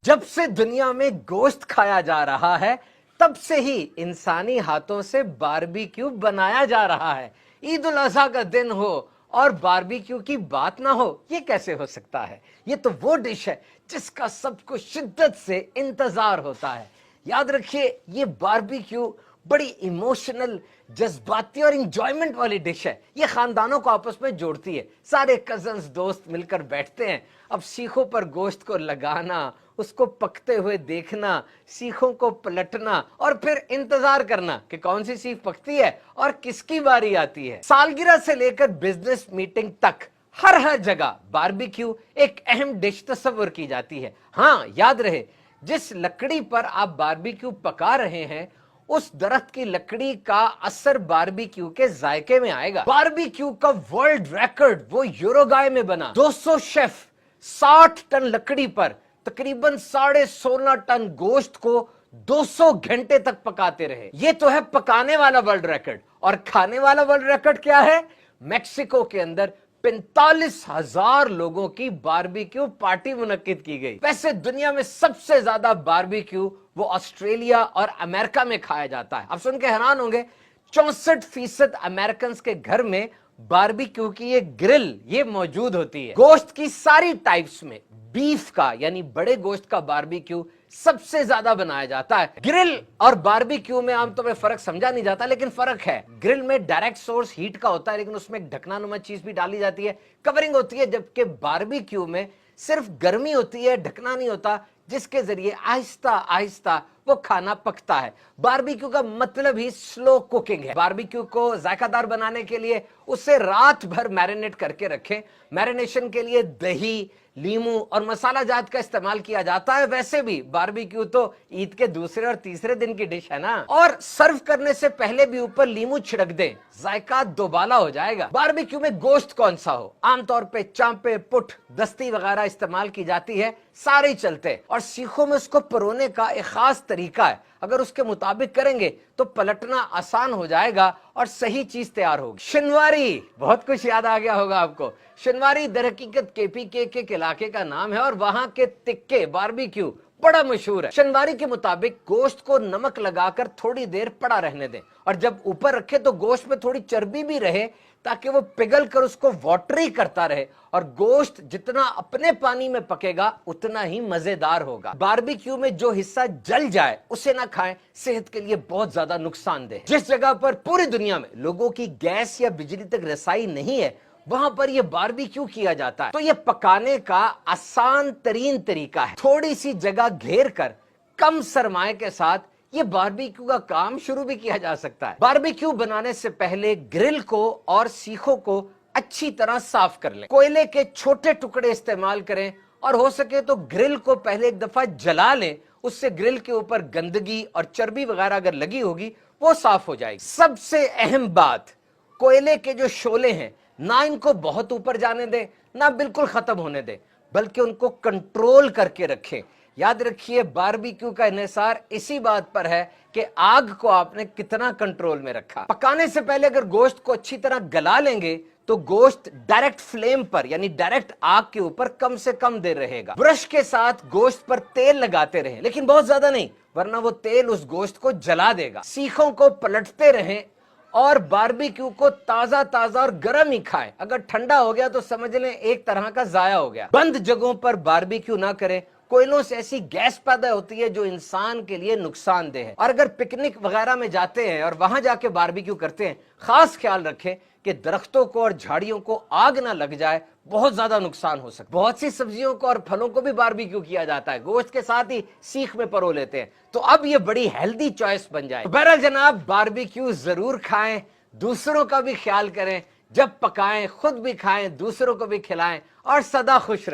जब से दुनिया में गोश्त खाया जा रहा है तब से ही इंसानी हाथों से बारबेक्यू बनाया जा रहा है। ईद उल अजहा का दिन हो और बारबेक्यू की बात ना हो, ये कैसे हो सकता है? ये तो वो डिश है जिसका सबको शिद्दत से इंतजार होता है। याद रखिए, ये बारबेक्यू बड़ी इमोशनल, जज्बाती और इंजॉयमेंट वाली डिश है। ये खानदानों को आपस में जोड़ती है। सारे कजन्स दोस्त मिलकर बैठते हैं। अब सीखों पर गोश्त को लगाना, उसको पकते हुए देखना, सीखों को पलटना और फिर इंतजार करना कि कौन सी सीख पकती है और किसकी बारी आती है। सालगिरह से लेकर बिजनेस मीटिंग तक हर जगह बारबेक्यू एक अहम डिश तस्वर की जाती है। हाँ, याद रहे, जिस लकड़ी पर आप बारबेक्यू पका रहे हैं उस दरख्त की लकड़ी का असर बारबेक्यू के जायके में आएगा। बारबेक्यू का वर्ल्ड रिकॉर्ड वो यूरुग्वे में बना। 200 शेफ 60 टन लकड़ी पर तकरीबन 16.5 टन गोश्त को 200 घंटे तक पकाते रहे। ये तो है पकाने वाला वर्ल्ड रिकॉर्ड। और खाने वाला वर्ल्ड रिकॉर्ड क्या है? मेक्सिको के अंदर 45,000 लोगों की बारबेक्यू पार्टी मुनक्किद की गई। वैसे दुनिया में सबसे ज्यादा बारबेक्यू वो ऑस्ट्रेलिया और अमेरिका में खाया जाता है। आप सुन के हैरान होंगे, 64% अमेरिकन के घर में बारबेक्यू की ये ग्रिल ये मौजूद होती है। गोश्त की सारी टाइप्स में बीफ का यानी बड़े गोश्त का बारबेक्यू सबसे ज्यादा बनाया जाता है। ग्रिल और बारबेक्यू में आमतौर पर फर्क समझा नहीं जाता, लेकिन फर्क है। ग्रिल में डायरेक्ट सोर्स हीट का होता है, लेकिन उसमें एक ढकनानुमा चीज भी डाली जाती है, कवरिंग होती है, जबकि बारबेक्यू में सिर्फ गर्मी होती है, ढकना नहीं होता, जिसके जरिए आहिस्ता आहिस्ता वो खाना पकता है। बारबेक्यू का मतलब ही स्लो कुकिंग है। बारबेक्यू को जायकादार बनाने के लिए उसे रात भर मैरिनेट करके रखें। मैरिनेशन के लिए दही, लीमू और मसाला जात का इस्तेमाल किया जाता है। वैसे भी बारबेक्यू तो ईद के दूसरे और तीसरे दिन की डिश है ना। और सर्व करने से पहले भी ऊपर लीमू छिड़क दें, जायका दोबाला हो जाएगा। बारबेक्यू में गोश्त कौन सा हो? आमतौर पे चांपे, पुट, दस्ती वगैरह इस्तेमाल की जाती है, सारे ही चलते। और सीखों में उसको परोने का एक खास तरीका है। अगर उसके मुताबिक करेंगे तो पलटना आसान हो जाएगा और सही चीज तैयार होगी। शिनवारी, बहुत कुछ याद आ गया होगा आपको। शिनवारी दरहकीकत केपीके के इलाके का नाम है और वहां के तिक्के बारबेक्यू बड़ा मशहूर है। शिनवारी के मुताबिक गोश्त को नमक लगाकर थोड़ी देर पड़ा रहने दें और जब ऊपर रखे तो गोश्त में थोड़ी चर्बी भी रहे ताकि वो पिघल कर उसको वाटरी करता रहे और गोश्त जितना अपने पानी में पकेगा उतना ही मजेदार होगा। बारबेक्यू में जो हिस्सा जल जाए उसे ना खाएं, सेहत के लिए बहुत ज्यादा नुकसानदेह। जिस जगह पर पूरी दुनिया में लोगों की गैस या बिजली तक रसाई नहीं है, वहां पर यह बारबेक्यू किया जाता है। तो यह पकाने का आसान तरीन तरीका है। थोड़ी सी जगह घेर कर कम सरमाए के साथ ये बारबेक्यू का काम शुरू भी किया जा सकता है। बारबेक्यू बनाने से पहले ग्रिल को और सीखों को अच्छी तरह साफ कर लें। कोयले के छोटे टुकड़े इस्तेमाल करें और हो सके तो ग्रिल को पहले एक दफा जला लें। उससे ग्रिल के ऊपर गंदगी और चर्बी वगैरह अगर लगी होगी वो साफ हो जाएगी। सबसे अहम बात, कोयले के जो शोले हैं ना इनको बहुत ऊपर जाने दें ना बिल्कुल खत्म होने दें, बल्कि उनको कंट्रोल करके रखें। याद रखिए, बारबेक्यू का इन्हिसार इसी बात पर है कि आग को आपने कितना कंट्रोल में रखा। पकाने से पहले अगर गोश्त को अच्छी तरह गला लेंगे तो गोश्त डायरेक्ट फ्लेम पर यानी डायरेक्ट आग के ऊपर कम से कम देर रहेगा। ब्रश के साथ गोश्त पर तेल लगाते रहें, लेकिन बहुत ज्यादा नहीं, वरना वो तेल उस गोश्त को जला देगा। सीखों को पलटते रहें और बारबेक्यू को ताजा ताजा और गर्म ही खाएं। अगर ठंडा हो गया तो समझ लें एक तरह का जाया हो गया। बंद जगहों पर बारबेक्यू ना करें, कोयलों से ऐसी गैस पैदा होती है जो इंसान के लिए नुकसानदेह है। और अगर पिकनिक वगैरह में जाते हैं और वहां जाके बारबेक्यू करते हैं, खास ख्याल रखें कि दरख्तों को और झाड़ियों को आग ना लग जाए, बहुत ज्यादा नुकसान हो सकता है। बहुत सी सब्जियों को और फलों को भी बारबेक्यू किया जाता है, गोश्त के साथ ही सीख में परो लेते हैं, तो अब ये बड़ी हेल्दी चॉइस बन जाए। तो बहरहाल जनाब, बारबेक्यू जरूर खाएं, दूसरों का भी ख्याल करें, जब पकाएं खुद भी खाएं, दूसरों को भी खिलाएं और सदा खुश रहें।